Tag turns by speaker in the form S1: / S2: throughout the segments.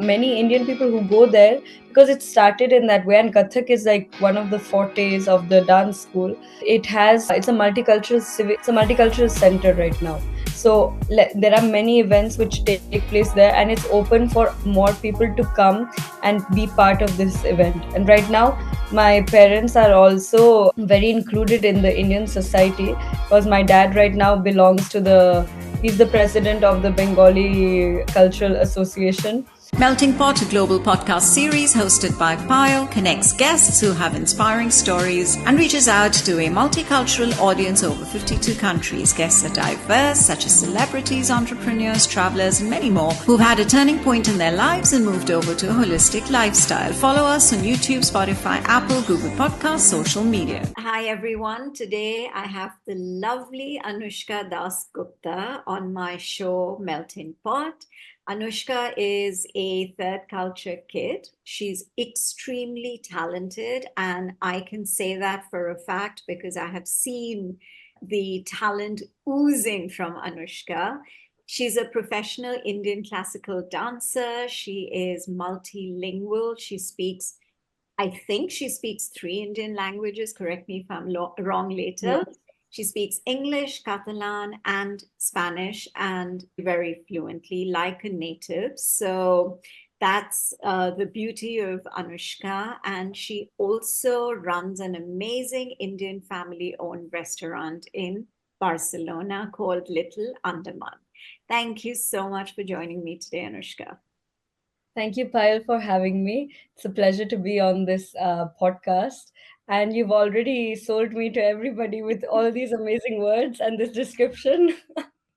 S1: many Indian people who go there because it started in that way, and Kathak is like one of the fortes of the dance school. It's a multicultural center right now. So there are many events which take place there, and it's open for more people to come and be part of this event. And right now, my parents are also very included in the Indian society because my dad right now belongs to the he's the president of the Bengali Cultural Association.
S2: Melting Pot, a global podcast series hosted by Payal, connects guests who have inspiring stories and reaches out to a multicultural audience over 52 countries. Guests are diverse, such as celebrities, entrepreneurs, travelers, and many more who've had a turning point in their lives and moved over to a holistic lifestyle. Follow us on YouTube, Spotify, Apple, Google Podcasts, social media. Hi, everyone. Today I have the lovely Anoushka Dasgupta on my show, Melting Pot. Anoushka is a third culture kid. She's extremely talented, and I can say that for a fact because I have seen the talent oozing from Anoushka. She's a professional Indian classical dancer. She is multilingual. I think she speaks 3 Indian languages. Correct me if I'm wrong later.
S1: Yes.
S2: She speaks English, Catalan, and Spanish, and very fluently, like a native. So that's the beauty of Anoushka. And she also runs an amazing Indian family owned restaurant in Barcelona called Little Andaman. Thank you so much for joining me today, Anoushka.
S1: Thank you, Payal, for having me. It's a pleasure to be on this podcast. And you've already sold me to everybody with all these amazing words and this description.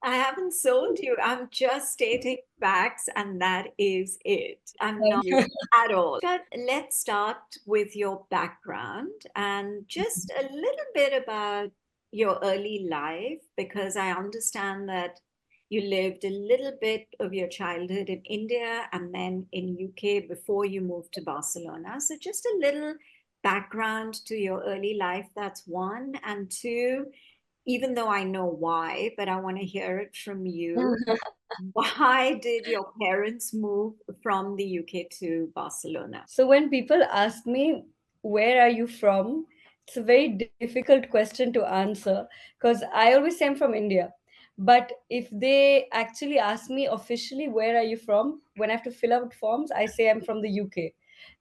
S2: I haven't sold you. I'm just stating facts, and that is it. I'm
S1: Thank
S2: not
S1: you.
S2: at all. But let's start with your background and just a little bit about your early life, because I understand that you lived a little bit of your childhood in India and then in UK before you moved to Barcelona. So just a little background to your early life. That's one. And two, even though I know why, but I want to hear it from you. Why did your parents move from the UK to Barcelona?
S1: So when people ask me, where are you from? It's a very difficult question to answer because I always say I'm from India. But if they actually ask me officially, where are you from? When I have to fill out forms, I say I'm from the UK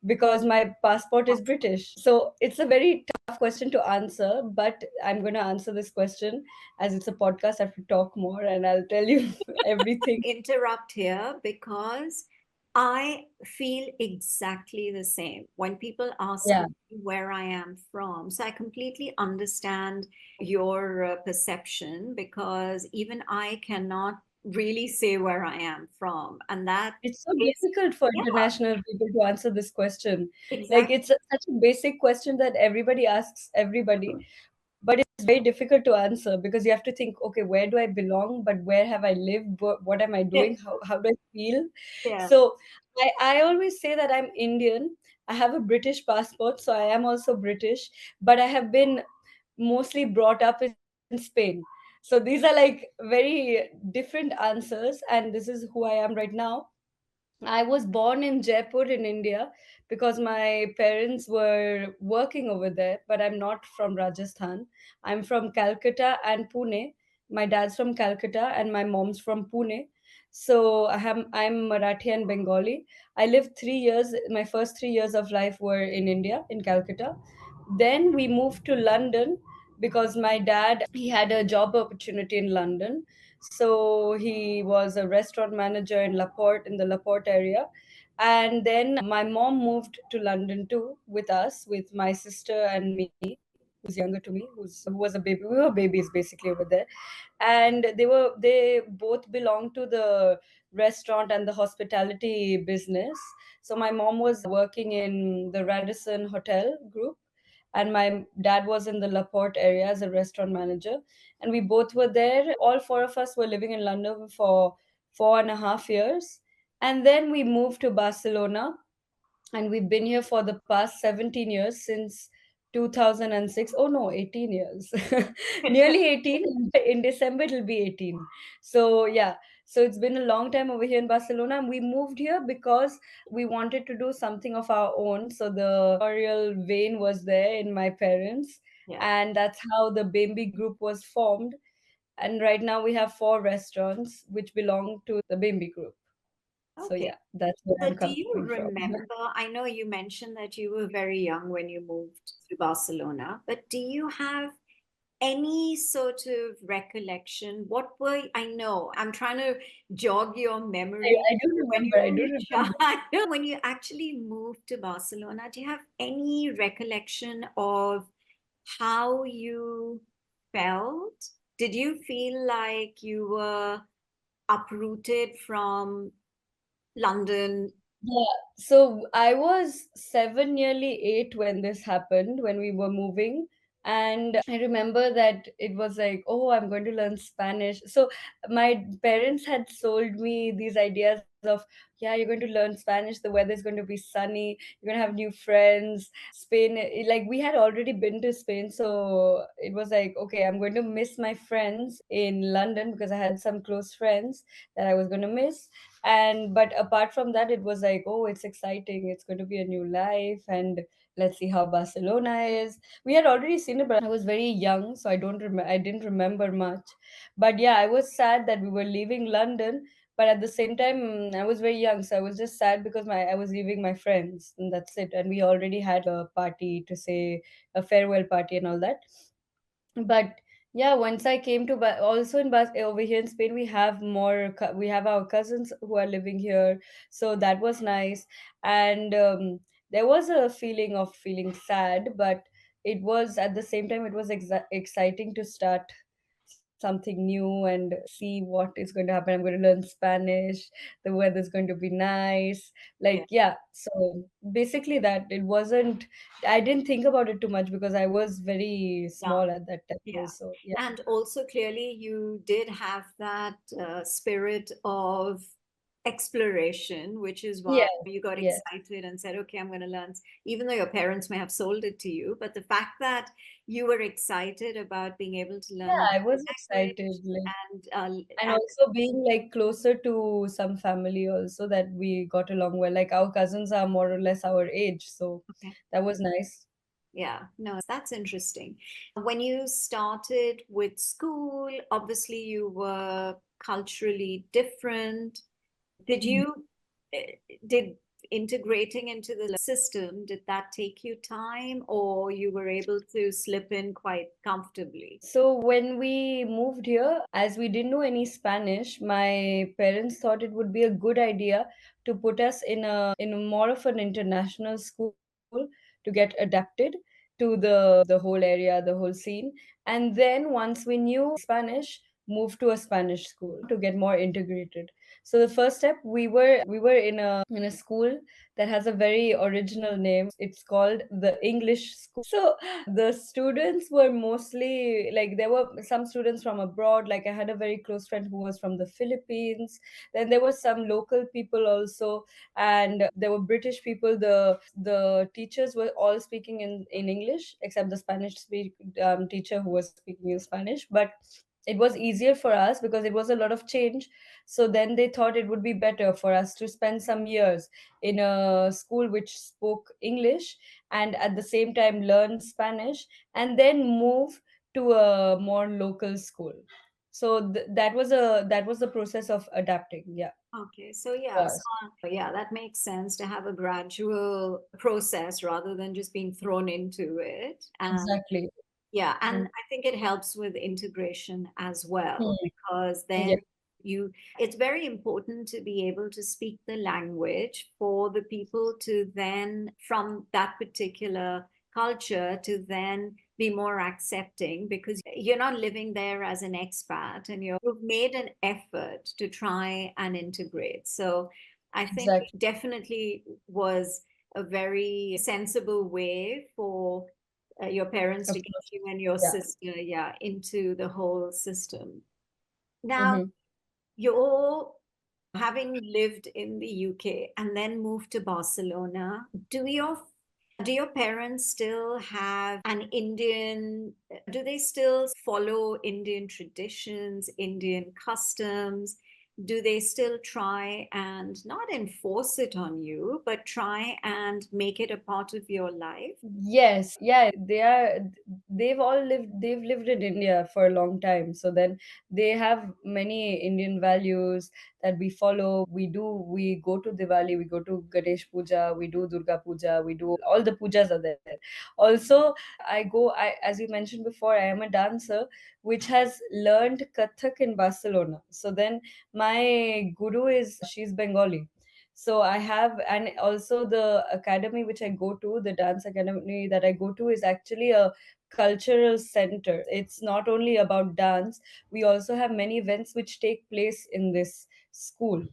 S1: because my passport is British. So it's a very tough question to answer, but I'm going to answer this question as it's a podcast. I have to talk more and I'll tell you everything.
S2: Interrupt here because I feel exactly the same when people ask
S1: Yeah.
S2: me where I am from. So I completely understand your perception, because even I cannot really say where I am from. And that
S1: It's so
S2: is,
S1: difficult for
S2: yeah,
S1: international people to answer this question. Like
S2: exactly.
S1: such a basic question that everybody asks everybody, but it's very difficult to answer because you have to think, okay, where do I belong? But where have I lived? What am I
S2: Yeah,
S1: doing? How do I feel?
S2: yeah.
S1: So I always say that I'm Indian. I have a British passport, so I am also British, but I have been mostly brought up in Spain. So these are like very different answers, and this is who I am right now. I was born in Jaipur in India because my parents were working over there, but I'm not from Rajasthan. I'm from Calcutta and Pune. My dad's from Calcutta and my mom's from Pune. So I'm Marathi and Bengali. I lived 3 years. My first 3 years of life were in India, in Calcutta. Then we moved to London because my dad he had a job opportunity in London. So he was a restaurant manager in Laporte, in the Laporte area. And then my mom moved to London too with us, with my sister and me, who's younger to me, who was a baby. We were babies basically over there. And they both belonged to the restaurant and the hospitality business. So my mom was working in the Radisson Hotel group, and my dad was in the Laporte area as a restaurant manager, and we both were there. All four of us were living in London for 4.5 years, and then we moved to Barcelona, and we've been here for the past 17 years, since 2006. Oh no, 18 years. Nearly 18. In December it'll be 18. So yeah, So it's been a long time over here in Barcelona, and we moved here because we wanted to do something of our own. So the entrepreneurial vein was there in my parents,
S2: Yeah.
S1: and that's how the Bembi Group was formed. And right now we have four restaurants which belong to the Bembi Group. So
S2: Okay.
S1: yeah, that's where
S2: So
S1: I'm
S2: do
S1: coming
S2: you
S1: from.
S2: remember? I know you mentioned that you were very young when you moved to Barcelona, but do you have any sort of recollection? What were, I know, I'm trying to jog your memory
S1: I do
S2: when
S1: remember.
S2: you
S1: I
S2: were
S1: do
S2: a
S1: remember.
S2: child, when you actually moved to Barcelona. Do you have any recollection of how you felt? Did you feel like you were uprooted from London?
S1: Yeah. So I was 7, nearly 8 when this happened, when we were moving. And I remember that it was like, oh, I'm going to learn Spanish. So my parents had sold me these ideas of, yeah, you're going to learn Spanish. The weather is going to be sunny. You're going to have new friends. Spain, like we had already been to Spain. So it was like, okay, I'm going to miss my friends in London because I had some close friends that I was going to miss. And but apart from that, it was like, oh, it's exciting, it's going to be a new life, and let's see how Barcelona is. We had already seen it, but I was very young, so I didn't remember much. But yeah, I was sad that we were leaving London, but at the same time, I was very young, so I was just sad because my I was leaving my friends, and that's it. And we already had a party to say, a farewell party and all that. But yeah, once I came to also in over here in Spain, we have we have our cousins who are living here, so that was nice. And there was a feeling of feeling sad, but it was at the same time, it was exciting to start something new and see what is going to happen. I'm going to learn Spanish, the weather's going to be nice,
S2: Yeah.
S1: like, yeah. So basically that, it wasn't, I didn't think about it too much because I was very
S2: Yeah.
S1: small at that time
S2: Yeah.
S1: also. Yeah.
S2: And also, clearly, you did have that spirit of exploration, which is why
S1: Yeah.
S2: you got
S1: Yeah.
S2: excited and said, okay, I'm going to learn. Even though your parents may have sold it to you, but the fact that you were excited about being able to learn a
S1: Yeah, I
S2: new
S1: was excited,
S2: language
S1: like, and
S2: and
S1: also being like closer to some family also, that we got along well. Like our cousins are more or less our age, so
S2: okay.
S1: that was nice.
S2: Yeah, no, that's interesting. When you started with school, obviously you were culturally different. Did
S1: Mhm.
S2: you, did integrating into the system, did that take you time or you were able to slip in quite comfortably?
S1: So when we moved here, as we didn't know any Spanish, my parents thought it would be a good idea to put us in a more of an international school to get adapted to the whole area, the whole scene. And then once we knew Spanish, move to a Spanish school to get more integrated. So the first step, we were in a school that has a very original name. It's called the English school. So the students were mostly like, there were some students from abroad. Like I had a very close friend who was from the Philippines. Then there were some local people also, and there were British people. The teachers were all speaking in English except the teacher who was speaking in Spanish. But it was easier for us because it was a lot of change. So then they thought it would be better for us to spend some years in a school which spoke English, and at the same time learn Spanish, and then move to a more local school. So that was the process of adapting. Yeah.
S2: Okay, so yeah,
S1: Yes.
S2: yeah, that makes sense to have a gradual process rather than just being thrown into it. And
S1: Exactly.
S2: yeah, and
S1: Mm.
S2: I think it helps with integration as well
S1: Hmm.
S2: because
S1: Yeah.
S2: then you, it's very important to be able to speak the language for the people to then, from that particular culture, to then be more accepting because you're not living there as an expat and you've made an effort to try and integrate. So I think
S1: Exactly.
S2: definitely was a very sensible way for your parents to get
S1: Approach.
S2: you and your
S1: Yeah.
S2: sister, yeah, into the whole system. Now,
S1: Hmm.
S2: you're having lived in the UK and then moved to Barcelona. Do your parents still have an Indian, do they still follow Indian traditions, Indian customs? do they still try and not enforce it on you, but try and make it a part of your life?
S1: Yes, yeah, they are. They've lived in India for a long time. So then they have many Indian values that we follow. We go to Diwali, we go to Ganesh Puja, we do Durga Puja, we do all the pujas are there. Also, as you mentioned before, I am a dancer which has learned Kathak in Barcelona. So then my guru she's Bengali. So I have, and also the academy which I go to, the dance academy that I go to, is actually a cultural center. It's not only about dance, we also have many events which take place in this school.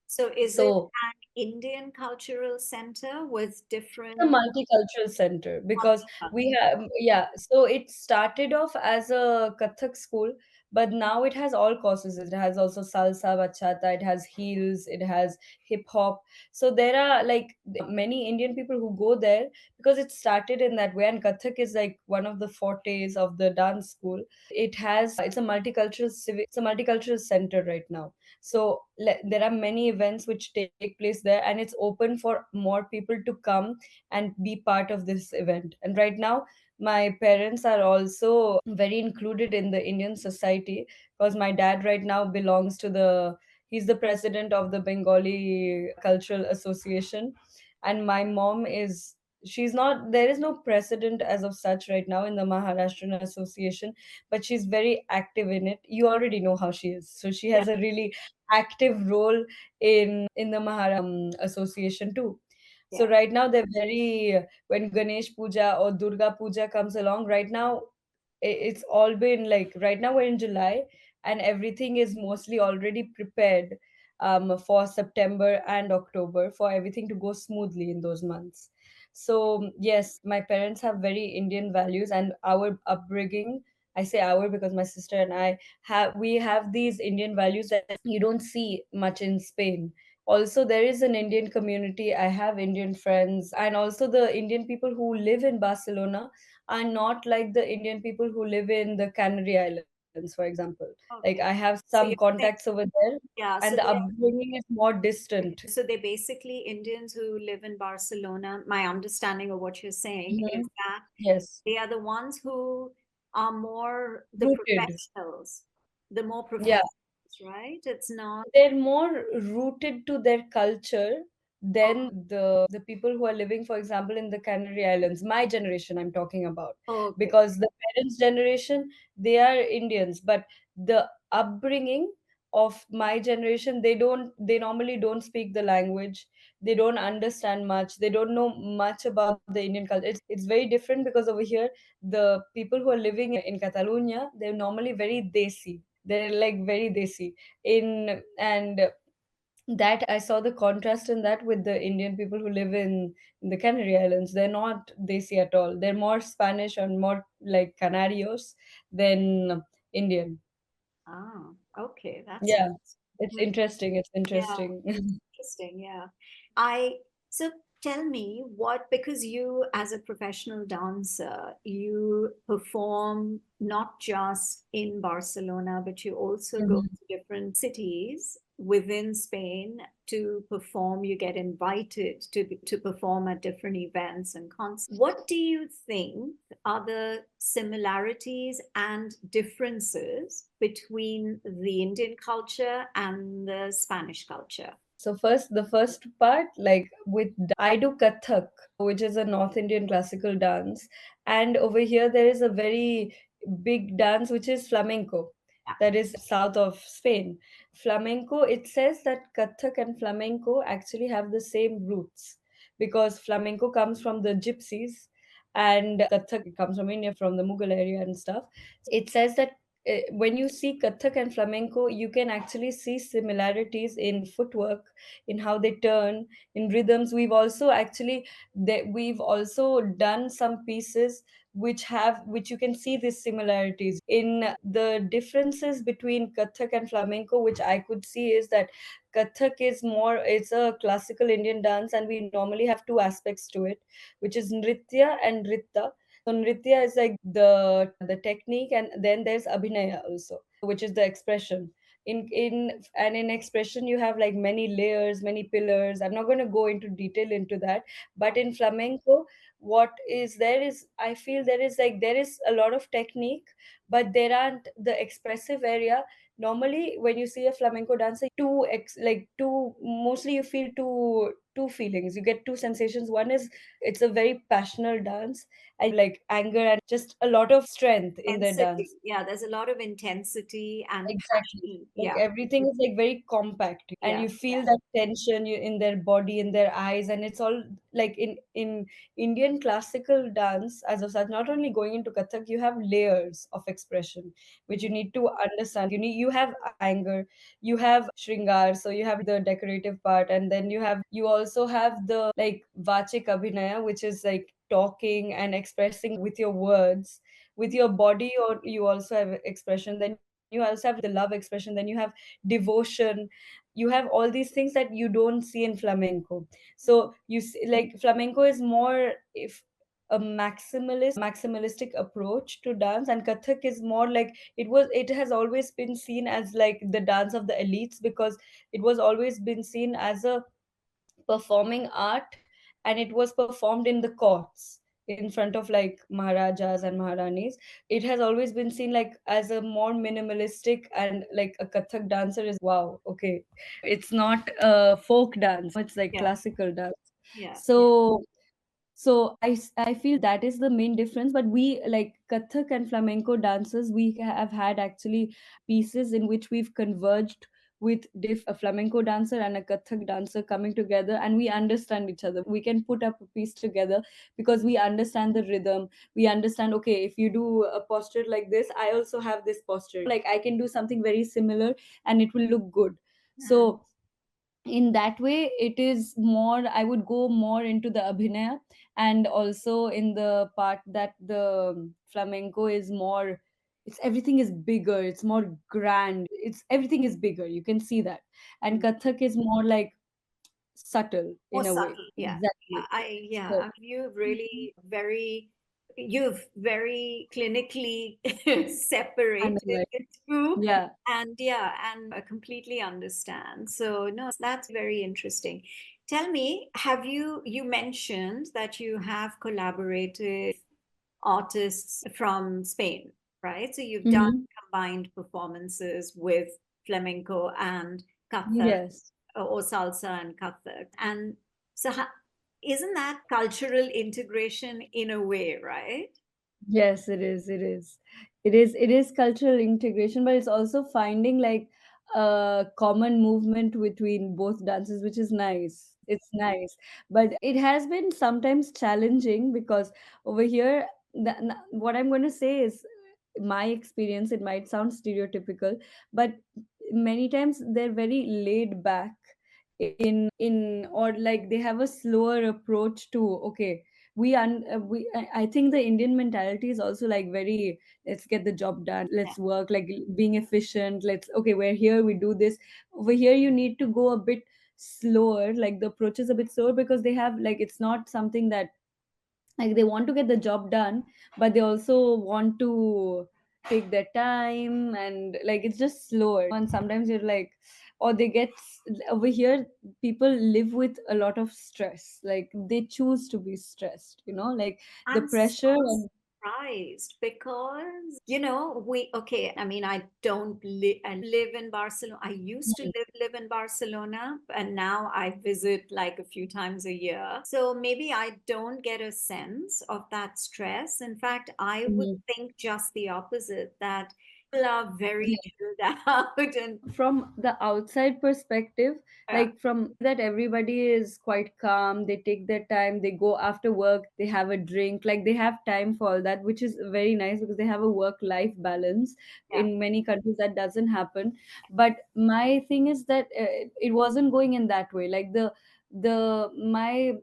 S2: So is it
S1: So
S2: an Indian cultural center with
S1: a
S2: different
S1: multicultural center because we
S2: multicultural?
S1: have, yeah, so it started off as a Kathak school, but now it has all courses. It has also salsa, bachata, it has heels, it has hip hop. So there are like many Indian people who go there because it started in that way, and Kathak is like one of the fortes of the dance school. It's a multicultural center right now. So there are many events which take place there, and it's open for more people to come and be part of this event. And right now, my parents are also very included in the Indian society because my dad right now belongs to he's the president of the Bengali Cultural Association, and my mom is. She's not, there is no president as of such right now in the Maharashtrian Association, but she's very active in it. You already know how she is. So she
S2: Yeah.
S1: has a really active role in the Association too. So
S2: Yeah.
S1: right now they're very, when Ganesh Puja or Durga Puja comes along, right now it's all been like, right now we're in July and everything is mostly already prepared for September and October for everything to go smoothly in those months. So yes, my parents have very Indian values, and our upbringing, I say our because my sister and I have these Indian values that you don't see much in Spain. Also, there is an Indian community. I have Indian friends, and also the Indian people who live in Barcelona are not like the Indian people who live in the Canary Islands, for example. Like I
S2: Okay.
S1: have some
S2: So you're
S1: contacts
S2: saying,
S1: over there,
S2: yeah,
S1: and
S2: so
S1: the
S2: they
S1: upbringing is more distant.
S2: so they're basically Indians who live in Barcelona. My understanding of what you're saying is
S1: Mhm.
S2: that
S1: Yes,
S2: they are the ones who are more
S1: rooted.
S2: the more
S1: Yeah,
S2: professionals, right? It's not.
S1: they're more rooted to their culture
S2: Oh,
S1: than the people who are living, for example, in the Canary Islands. My generation I'm talking about,
S2: okay.
S1: because the parents generation, they are Indians, but the upbringing of my generation, they normally don't speak the language, they don't understand much, they don't know much about the Indian culture. It's very different because over here the people who are living in Catalonia, they're normally very desi, they're like very desi in. And that I saw the contrast in that with the Indian people who live in the Canary Islands. They're not desi at all. They're more Spanish and more like Canarios than Indian.
S2: Ah, okay. That's
S1: Yeah, it's
S2: interesting.
S1: interesting. It's
S2: Yeah,
S1: interesting.
S2: interesting. Yeah. I so tell me what, because you as a professional dancer, you perform not just in Barcelona, but you also go
S1: Mhm.
S2: to different cities within Spain to perform. You get invited to perform at different events and concerts. What do you think are the similarities and differences between the Indian culture and the Spanish culture?
S1: So first, the first part, like with I do Kathak, which is a North Indian classical dance, and over here there is a very big dance which is flamenco,
S2: Yeah.
S1: that is south of Spain. Flamenco, it says that Kathak and flamenco actually have the same roots because flamenco comes from the gypsies and Kathak comes from India, from the Mughal area and stuff. It says that when you see Kathak and flamenco, you can actually see similarities in footwork, in how they turn, in rhythms. We've also done some pieces which you can see these similarities in. The differences between Kathak and flamenco, which I could see, is that Kathak is more, it's a classical Indian dance, and we normally have two aspects to it, which is Nritya and Ritta. So Nritya is like the technique, and then there's Abhinaya also, which is the expression. In expression you have like many layers, many pillars. I'm not going to go into detail into that. But in flamenco, what is there is, I feel there is a lot of technique, but there aren't the expressive area. Normally when you see a flamenco dancer, two, mostly you feel two feelings, you get two sensations. One is it's a very passionate dance, and like anger and just a lot of strength in their
S2: Intensity.
S1: dance.
S2: Yeah, there's a lot of intensity and
S1: Exactly.
S2: passion.
S1: Like
S2: Yeah,
S1: everything is like very compact, and
S2: yeah,
S1: you feel that tension in their body, in their eyes, and it's all like in Indian classical dance as of such. Not only going into Kathak, you have layers of expression which you need to understand. You have anger, you have shringar, so you have the decorative part, and then you also have the like vachik abhinaya, which is like talking and expressing with your words, with your body, or you also have expression. Then you also have the love expression, then you have devotion. You have all these things that you don't see in flamenco. So you see, like flamenco is more if a maximalistic approach to dance, and kathak is more like it has always been seen as like the dance of the elites, because it was always been seen as a performing art, and it was performed in the courts in front of like maharajas and maharanis. It has always been seen like as a more minimalistic, and like a kathak dancer is like, wow, okay, it's not a folk dance, it's like
S2: yeah,
S1: classical dance.
S2: yeah, yeah.
S1: So I feel that is the main difference. But we like Kathak and flamenco dancers, we have had actually pieces in which we've converged with a flamenco dancer and a Kathak dancer coming together, and we understand each other. We can put up a piece together because we understand the rhythm. We understand, okay, if you do a posture like this, I also have this posture. Like I can do something very similar and it will look good.
S2: Hmm.
S1: So in that way it is more, I would go more into the abhinaya, and also in the part that the flamenco is more, it's everything is bigger, it's more grand, it's everything is bigger, you can see that. And kathak is more like subtle
S2: More
S1: in a way.
S2: subtle. Yeah,
S1: Exactly.
S2: yeah.
S1: So
S2: I mean, you've very clinically separated
S1: analyze.
S2: the two,
S1: Yeah.
S2: and yeah, and I completely understand. So no, that's very interesting. Tell me, you mentioned that you have collaborated artists from Spain, right? So you've done
S1: Hmm.
S2: combined performances with flamenco and Kathak,
S1: Yes.
S2: or salsa and Kathak. And so, isn't that cultural integration in a way, right?
S1: Yes, it is. It is. It is cultural integration, but it's also finding like a common movement between both dances, which is nice. It's nice, but it has been sometimes challenging because over here, what I'm going to say is my experience. It might sound stereotypical, but many times they're very laid back in or like they have a slower approach to, okay, I think the Indian mentality is also like very, let's get the job done,
S2: Yeah.
S1: let's work, like being efficient, let's, okay, we're here, we do this. Over here you need to go a bit slower, like the approach is a bit slower, because they have like, it's not something that, like they want to get the job done, but they also want to take their time, and like it's just slower, and sometimes you're like, or they get over here, people live with a lot of stress, like they choose to be stressed, like the
S2: I'm so
S1: pressure and
S2: surprised because, okay, I mean, I live in Barcelona. I used to live in Barcelona, and now I visit like a few times a year. So maybe I don't get a sense of that stress. In fact, I would
S1: Mhm.
S2: think just the opposite, that people are very chilled out and
S1: From the outside perspective,
S2: yeah,
S1: like from that everybody is quite calm, they take their time, they go after work, they have a drink, like they have time for all that, which is very nice because they have a work life balance.
S2: yeah,
S1: In many countries that doesn't happen. But my thing is that it wasn't going in that way, like the my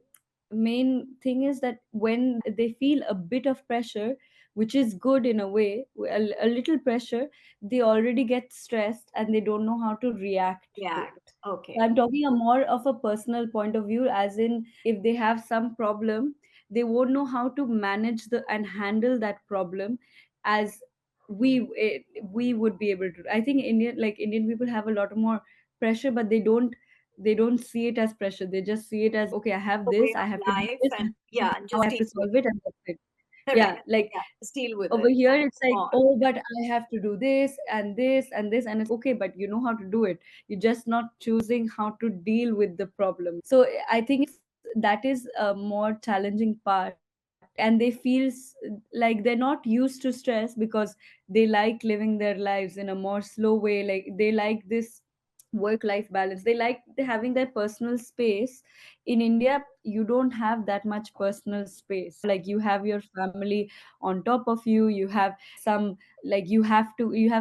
S1: main thing is that when they feel a bit of pressure, which is good in a way, a little pressure, they already get stressed and they don't know how to react to it.
S2: react.
S1: So
S2: Okay.
S1: I'm talking a more of a personal point of view, as in if they have some problem, they won't know how to manage the and handle that problem as we would be able to. I think Indian people have a lot more pressure, but they don't see it as pressure. They just see it as, okay, I have
S3: A way
S1: this, I
S3: of
S1: have to do
S3: life,
S1: this,
S3: and
S1: this
S3: yeah,
S1: is
S3: and
S1: how
S3: just
S1: I have
S3: deal
S1: to
S3: with
S1: solve
S3: it.
S1: it, and that's it. Yeah,
S3: Correct.
S1: like
S3: Yeah, just deal with
S1: over
S3: it
S1: here
S3: and
S1: it's
S3: move
S1: like,
S3: on.
S1: oh, but I have to do this and this and this, and it's like, okay, but you know how to do it. You're just not choosing how to deal with the problem. So I think that is a more challenging part, and they feel like they're not used to stress because they like living their lives in a more slow way. Like they like this work life balance, they like having their personal space. In India you don't have that much personal space. Like you have your family on top of you, you have some, like you have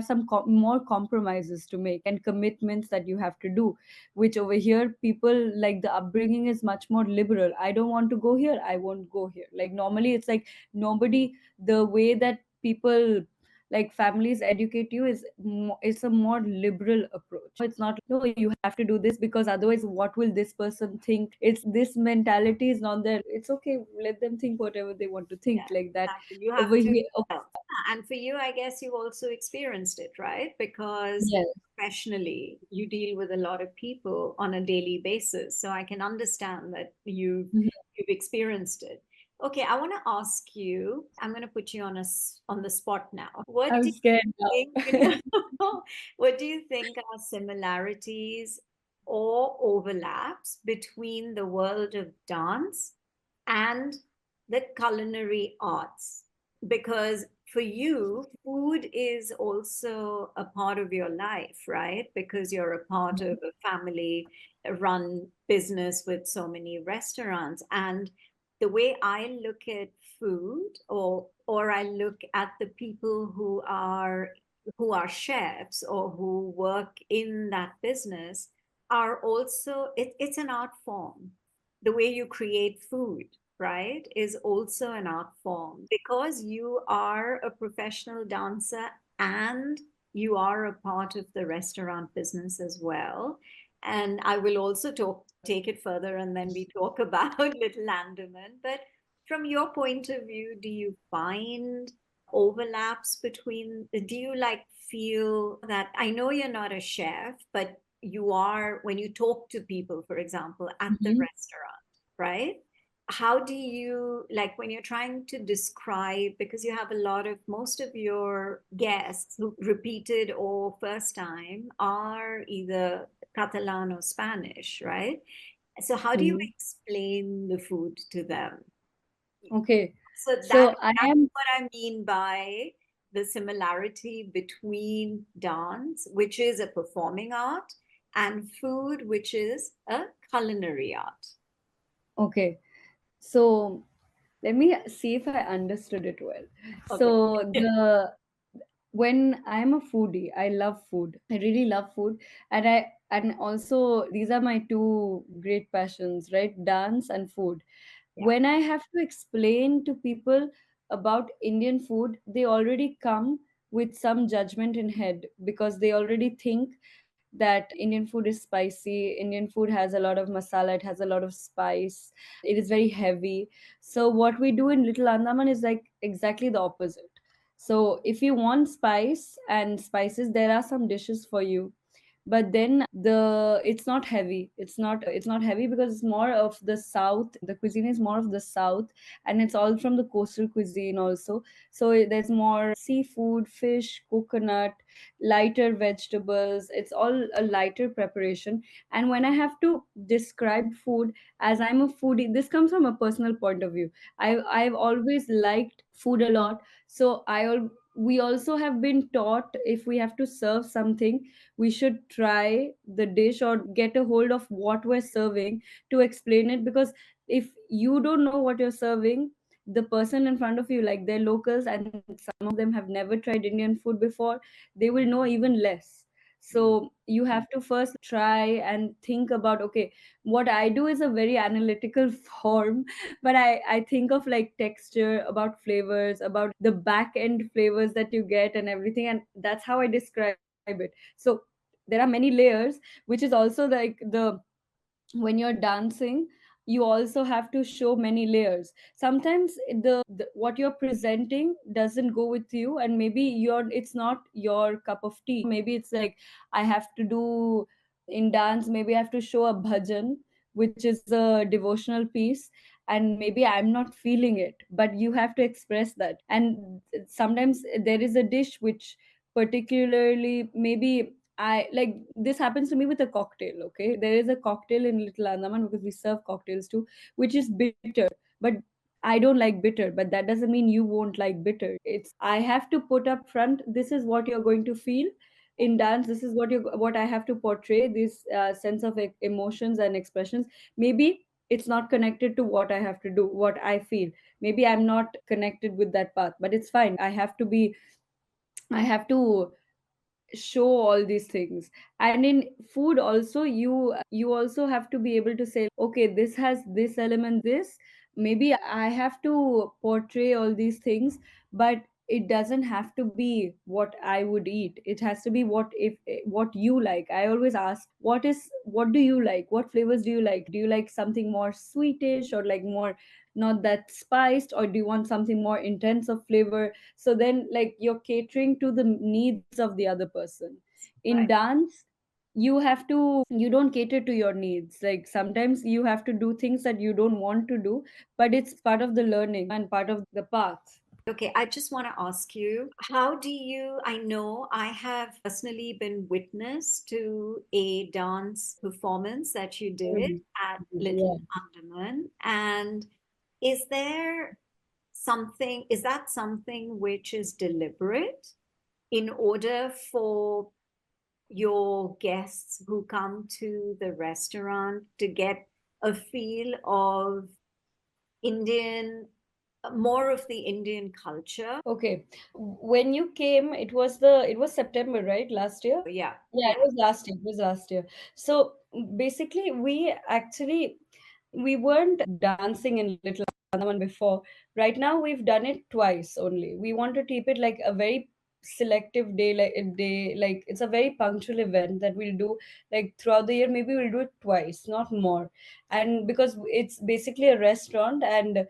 S1: some more compromises to make and commitments that you have to do, which over here people, like the upbringing is much more liberal. I don't want to go here, I won't go here. Like normally it's like nobody, the way that people, like families educate you is it's a more liberal approach. It's not, no, you have to do this because otherwise what will this person think. It's this mentality is not there. It's okay, let them think whatever they want to think,
S3: Yeah,
S1: like that.
S3: exactly. You
S1: Over
S3: have to.
S1: here,
S3: And for you, I guess you also experienced it, right? Because
S1: yes.
S3: professionally, you deal with a lot of people on a daily basis. So I can understand that
S1: Mhm.
S3: you've experienced it. Okay, I want to ask you, I'm going to put you on the spot now. What
S1: I'm
S3: do
S1: scared
S3: you
S1: now.
S3: think, what do you think are similarities or overlaps between the world of dance and the culinary arts? Because for you, food is also a part of your life, right? Because you're a part of a family run business with so many restaurants. And the way I look at food, or I look at the people who are chefs or who work in that business, are also it's an art form. The way you create food, right, is also an art form, because you are a professional dancer and you are a part of the restaurant business as well. And I will also take it further, and then we talk about Little Andaman. But from your point of view, do you find overlaps between, do you like feel that, I know you're not a chef, but you are when you talk to people, for example, at the
S1: Mhm.
S3: restaurant, right? How do you, like, when you're trying to describe, because you have a lot of, most of your guests who repeated or first time are either Catalan or Spanish, right? So how do you
S1: Mhm.
S3: explain the food to them?
S1: Okay,
S3: So
S1: so I
S3: that's
S1: am.
S3: what I mean by the similarity between dance, which is a performing art, and food, which is a culinary art.
S1: Okay, so let me see if I understood it well.
S3: Okay.
S1: So the when I'm a foodie, I love food. I really love food, and also these are my two great passions, right? Dance and food.
S3: Yeah.
S1: When I have to explain to people about Indian food, they already come with some judgment in head because they already think that Indian food is spicy. Indian food has a lot of masala, it has a lot of spice, it is very heavy. So what we do in Little Andaman is like exactly the opposite. So if you want spice and spices, there are some dishes for you, but then the it's not heavy, it's not heavy because it's more of the south. The cuisine is more of the south, and it's all from the coastal cuisine also. So there's more seafood, fish, coconut, lighter vegetables. It's all a lighter preparation. And when I have to describe food, as I'm a foodie, this comes from a personal point of view. I've always liked food a lot. So we also have been taught, if we have to serve something, we should try the dish or get a hold of what we're serving to explain it. Because if you don't know what you're serving, the person in front of you, like they're locals and some of them have never tried Indian food before, they will know even less. So you have to first try and think about, okay, what I do is a very analytical form, but I think of like texture, about flavors, about the back end flavors that you get and everything, and that's how I describe it. So there are many layers, which is also like the when you're dancing, you also have to show many layers. Sometimes the what you're presenting doesn't go with you, and maybe it's not your cup of tea. Maybe it's like, I have to do in dance, maybe I have to show a bhajan, which is a devotional piece, and maybe I'm not feeling it, but you have to express that. And sometimes there is a dish which particularly, maybe I like, this happens to me with a cocktail. Okay, there is a cocktail in Little Andaman, because we serve cocktails too, which is bitter, but I don't like bitter, but that doesn't mean you won't like bitter. It's, I have to put up front, this is what you're going to feel in dance, this is what I have to portray, this sense of emotions and expressions. Maybe it's not connected to what I have to do, what I feel. Maybe I'm not connected with that path, but it's fine. I have to show all these things. And in food also, you also have to be able to say, okay, this has this element, this, maybe I have to portray all these things, but it doesn't have to be what I would eat. It has to be what you like. I always ask, what do you like, what flavors do you like? Do you like something more sweetish, or like more not that spiced, or do you want something more intense of flavor? So then, like, you're catering to the needs of the other person. In
S3: Right.
S1: dance, you don't cater to your needs. Like, sometimes you have to do things that you don't want to do, but it's part of the learning and part of the path.
S3: Okay, I just want to ask you, how do you? I know I have personally been witness to a dance performance that you did
S1: Mhm.
S3: at Little
S1: Yeah.
S3: Andaman. And is there is that something which is deliberate in order for your guests who come to the restaurant to get a feel of Indian, more of the Indian culture?
S1: Okay. When you came, it was September, right? Last year?
S3: Yeah.
S1: Yeah, it was last year. It was last year. So basically, we weren't dancing in Little Andaman before. Right now, we've done it twice only. We want to keep it like a very selective day, like a day, like it's a very punctual event that we'll do like throughout the year. Maybe we'll do it twice, not more. And because it's basically a restaurant, and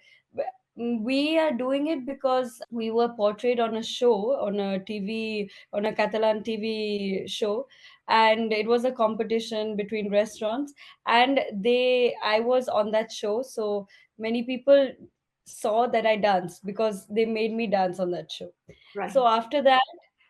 S1: we are doing it because we were portrayed on a show, on a TV, on a Catalan TV show, and it was a competition between restaurants, and I was on that show, so many people saw that I danced because they made me dance on that show.
S3: Right.
S1: So after that,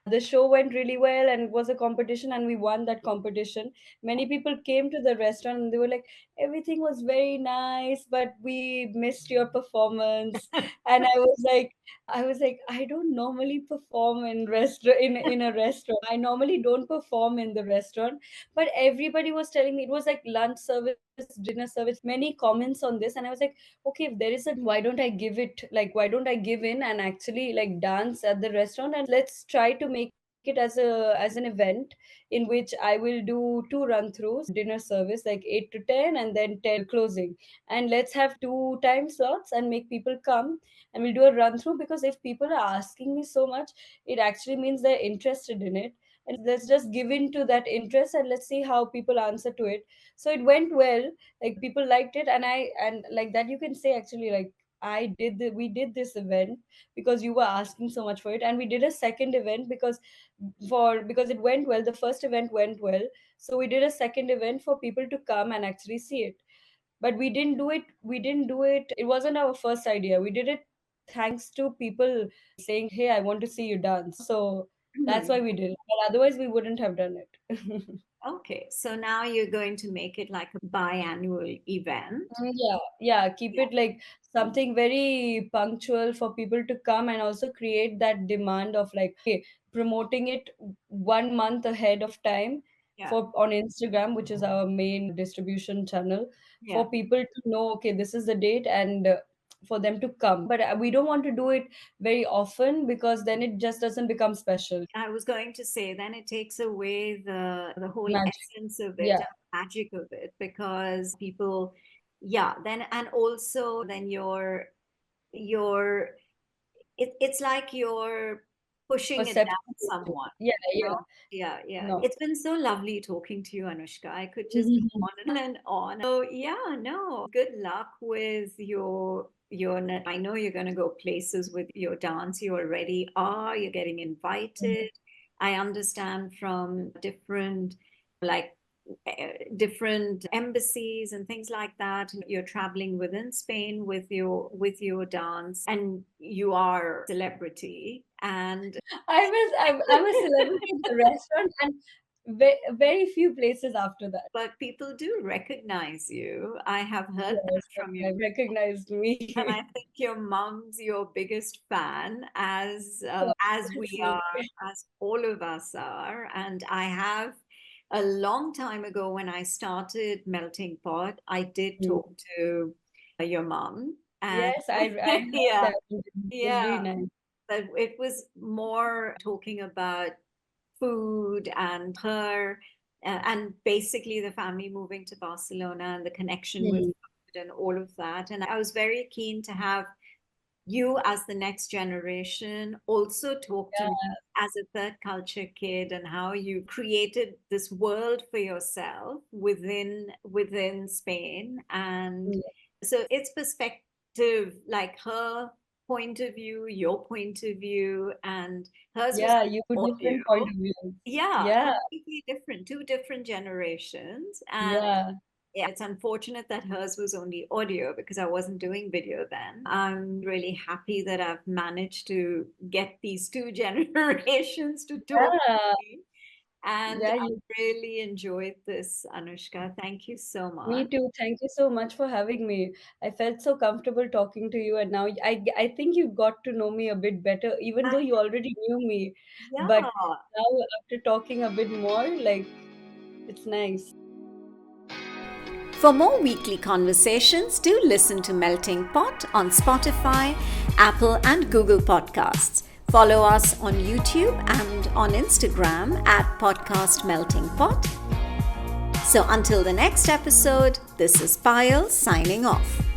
S1: the show went really well, and it was a competition, and we won that competition. Many people came to the restaurant and they were like, everything was very nice, but we missed your performance. And I was like, I don't normally perform in a restaurant. I normally don't perform in the restaurant. But everybody was telling me, it was like lunch service, dinner service, many comments on this. And I was like, okay, if there is a demand, why don't I give in and actually like dance at the restaurant, and let's try to make it as an event in which I will do two run throughs, dinner service like 8 to 10, and then 10 till closing. And let's have two time slots and make people come, and we'll do a run through, because if people are asking me so much, it actually means they're interested in it. And let's just give in to that interest, and let's see how people answer to it. So it went well, like people liked it. And like that, you can say actually, like, we did this event because you were asking so much for it, and we did a second event because it went well. The first event went well, so we did a second event for people to come and actually see it. But we didn't do it, it wasn't our first idea. We did it thanks to people saying, hey, I want to see you dance. So that's
S3: Hmm.
S1: why we did it, but otherwise we wouldn't have done it.
S3: Okay, so now you're going to make it like a biannual event.
S1: Yeah, yeah, keep
S3: Yeah.
S1: it like something very punctual for people to come, and also create that demand of like, okay, promoting it 1 month ahead of time
S3: Yeah.
S1: for on Instagram, which is our main distribution channel,
S3: Yeah.
S1: for people to know, okay, this is the date, and for them to come. But we don't want to do it very often, because then it just doesn't become special.
S3: I was going to say, then it takes away the whole
S1: Magic.
S3: essence of it
S1: Yeah.
S3: and magic of it, because people, yeah, then, and also then it's like you're pushing it
S1: perception.
S3: down someone.
S1: Yeah,
S3: You
S1: yeah.
S3: know? Yeah, yeah.
S1: No.
S3: It's been so lovely talking to you, Anushka. I could just go on and on. So yeah, no. Good luck with I know you're going to go places with your dance. You already are. You're getting invited. I understand from like different embassies and things like that. You're traveling within Spain with your dance, and you are a celebrity. And
S1: I'm a celebrity in the restaurant and very few places after that.
S3: but people do recognize you. I have heard that
S1: Yes,
S3: from you.
S1: I recognized
S3: And I
S1: me.
S3: think your mom's your biggest fan, as we
S1: Sweet.
S3: are, as all of us are. And I have a long time ago when I started Melting Pot, I did
S1: Mm.
S3: talk to your mom, and
S1: Yes, I heard
S3: yeah,
S1: that. It was really
S3: yeah.
S1: nice.
S3: But it was more talking about food and her, and basically the family moving to Barcelona and the connection with
S1: Mm.
S3: food and all of that. And I was very keen to have you, as the next generation, also talk to me
S1: Yeah,
S3: as a third culture kid, and how you created this world for yourself within Spain. And
S1: yeah,
S3: so it's perspective, like her point of view, your point of view, and hers was
S1: yeah. You
S3: audio.
S1: different point of view.
S3: Yeah,
S1: Yeah,
S3: completely different, two different generations. And
S1: yeah.
S3: yeah, it's unfortunate that hers was only audio because I wasn't doing video then. I'm really happy that I've managed to get these two generations to talk
S1: Yeah,
S3: to me. And
S1: yeah.
S3: I really enjoyed this, Anushka. Thank you so
S1: Me
S3: much.
S1: too. Thank you so much for having me. I felt so comfortable talking to you, and now I think you got to know me a bit better, even
S3: I,
S1: though you already knew me. But
S3: yeah.
S1: now, after talking a bit more, like it's nice.
S2: For more weekly conversations, do listen to Melting Pot on Spotify, Apple, and Google Podcasts. Follow us on YouTube and on Instagram at Podcast Melting Pot. So until the next episode, this is Payal signing off.